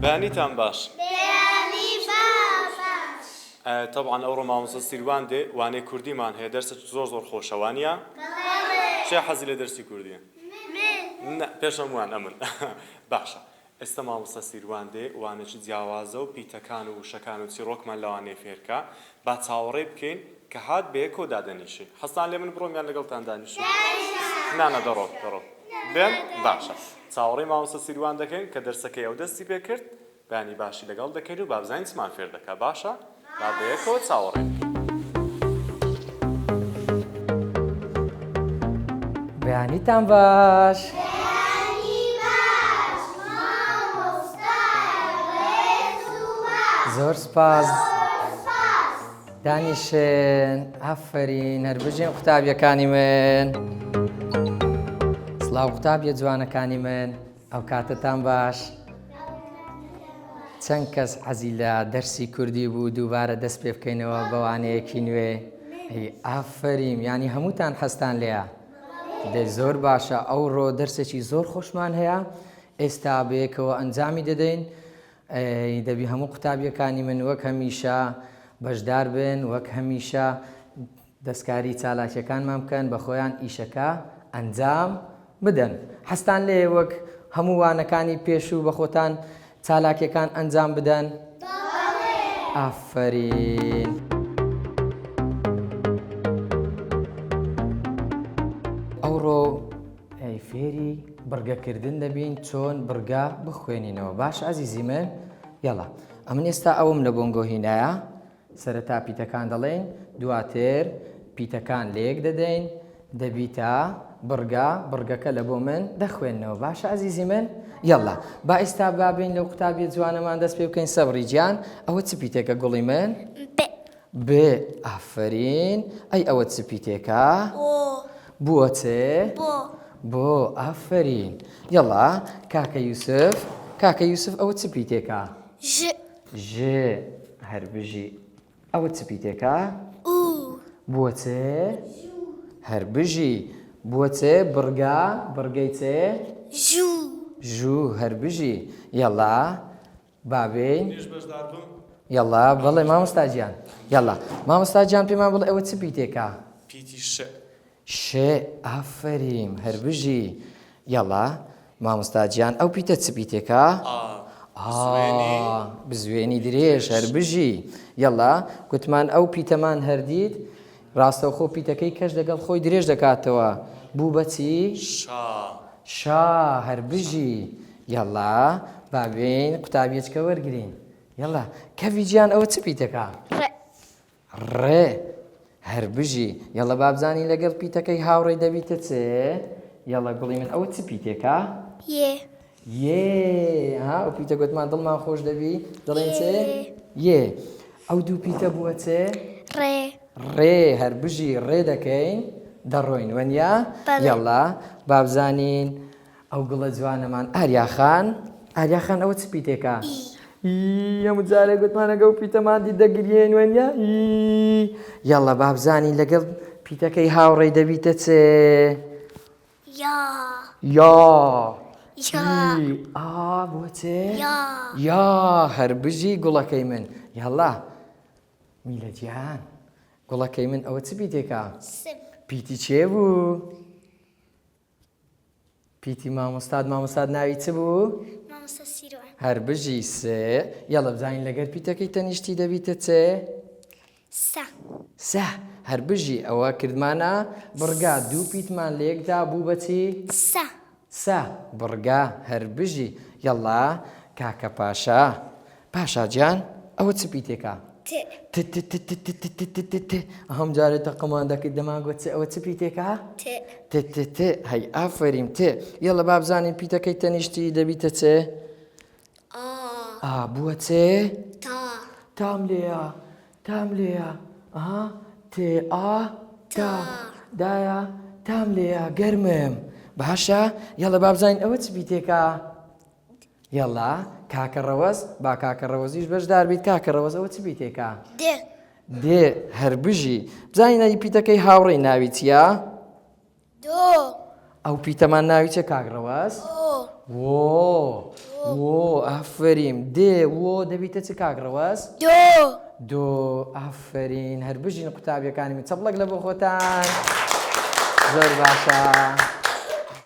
بەیانیتان باش. بەیانی باش. طبعا ئەوڕۆ مامۆستا سیروان دێ وانەی کوردیمان هەیە دەرسێک زۆر خۆشەوانیە. چێ حەزی لە دەرسی کوردیە؟ من. پێشەم وان ئەمن. باشە. ئێستا مامۆستا سیروان دێ وانەی جیاوازە و پیتەکان و وشەکان و چیرۆکمان لەوانەیە فێرکە با چاوەڕێ بکەین کە هات بەیەکەوە دادەنیشین. حەستان لێ من بڕۆمیان لەگەڵتان دانیشین؟ نانە دەڕۆ. بێن؟ باشە. چاوەڕێی مامۆستا سیروان دەکەین کە دەرسەکەی ئەو دەستی پێ کرد بەیانی باشی لەگەڵ دەکەین و با بزانین چمان فێر دەکا. باشە؟ با بەیەکەوە چاوەڕێ بکەین. بەیانیتان باش. بەیانی باش. مامۆستا ڕێز و باش. زۆر سپاس. دانیشن. ئافەرین هەربژێن قوتابیەکانی من. سڵاو قوتابیە جوانەکانی من. ئەو کاتتان باش. چەند کەس حەزی لە دەرسی کوردی بوو دووبارە دەست پێ بکەینەوە بەوانەیەکی نوێ؟ ئافەرین یانی هەمووتان حەستان لێیە. زۆر باشە. ئەوڕۆ دەرسێکی زۆر خۆشمان هەیە. ئێستا بەیەکەوە ئەنجامی دەدەین. دەبی هەموو قوتابیەکانی من وەک هەمیشە بەشدار بن، وەک هەمیشە دەستکاری چالاکیەکانمان بکەن بە خۆیان ئیشەکە ئەنجام بدەن. حەستان لێ وەک هەموو وانەکانی پێش و بە خۆتان چالاکیەکان ئەنجام بدەن؟ ئافەرین. ئەوڕۆ فێری بڕگەکردن دەبین چۆن بڕگا بخوێنینەوە. باش ئازیزی من؟ یاڵا ئەمن ئێستا ئەوم لە بۆنگۆ هینایە. سەرەتا پیتەکان دەڵێن، دواتر پیتەکان لێک دەدەین، دەبیتە بڕگەکە لە بۆ من دەخوێنەوە. باشە ئازیزی من؟ یاڵا با ئێستا بابین لەو قوتابیە جوانەمان دەست پێ بکەین. سەبری گیان ئەوە چ پیتێکە گوڵی من؟ ب. ئافەرین. ئەی ئەوە چ پیتێکە؟ بووە چێ؟ بۆ. ئافەرین. یاڵا کاکە یوسف ئەوە چ پیتێکە؟ ژ. هەربژی. ئەوە چ پیتێکە؟ بووە چێ؟ هەربژی. بووە چێ؟ بڕگەی چێ؟ ژوو. هەربژی. یاڵا بابین. یاڵا بەڵێ مامۆستاجیان. یاڵا مامۆستاجیان پێمان بڵێ ئەوە چ پیتێکە؟ پیتی ش. ئافەرین. هەربژی. یاڵا مامۆستاجیان ئەو پیتە چ پیتێکە؟ بزوێنی درێژ. هەربژی. یاڵا گوتمان ئەو پیتەمان هەردیت ڕاستەوخۆ پیتەکەی کەش لەگەڵ خۆی درێژ دەکاتەوە. بوو بەچی؟ شا. هەربژی. یاڵا بابین قوتابیەچکە وەرگرین. یاڵا کەوی گیان ئەوە چ پیتەکە؟ ڕێ. هەربژی. یاڵا بابزانی لەگەڵ پیتەکەی هاوڕێی دەبیتە چێ؟ یاڵا گوڵی من ئەوە چ پیتێکە؟ ئەو پیتە گوتمان دڵمان خۆش دەبی دەڵێن چێ؟ ئەو دوو پیتە بووە چێ؟ ڕێ. هەربژی. ڕێ دەکەین دەڕۆین وەنیا؟ یاڵا بابزانین ئەو گوڵە جوانەمان ئاریاخان ئەوە چ پیتێکە؟ هەموو جارێک گوتمانەگە و پیتەماندی دەگرێن وەنیا؟ یاڵا بابزانین لەگەڵ پیتەکەی هاوڕێی دەبیتە چێ؟ بووە چێ؟ هەربژی. گوڵەکەی من. یاڵا میلەجیان گوڵەکەی من ئەوە چ پیتێکە؟ پیتی چێ بوو؟ پیتی مامۆستاد ناوی چ بوو؟ هەربژی. سێ. یاڵا بزانین لەگەر پیتەکەی تەنیشتی دەبیتە چێ؟ سە. هەربژی. ئەوە کردمانە بڕگا. دوو پیتمان لێکدا بوو بەچی؟ سە. بڕگا. هەربژی. یاڵا کاکە پاشا گیان ئەوە چ پیتێکە؟ هەم جارێت تەقەمان دەکەیت دەماگوت ئەوە چ پیتێکە؟ هەی ئافەرین. یاڵا بابزانین پیتەکەی تەنیشتی دەبیتە چێ؟ بووە چێ؟ تام لێیە. دایە تام لێیە گەرمم. باشە. یاڵا بابزانین ئەوە چ پیتێکە؟ یاڵا کاکە ڕەوەز. با کاکە ڕەوەزیش بەشدار بیت. کاکە ڕەوەز ئەوە چ پیتێکە؟ هەربژی. بزانین پیتەکەی هاوڕێی ناوی چییە؟ ئەو پیتەمان ناوی چێ کاک ڕەوەز؟ وۆ ئافرین دێ وۆ دەبیتە چ کاک ڕەوەز؟ دۆ ئافرین هەر بژین قوتابیەکانی من چەپڵک لە بۆ خۆتان زۆر باشە.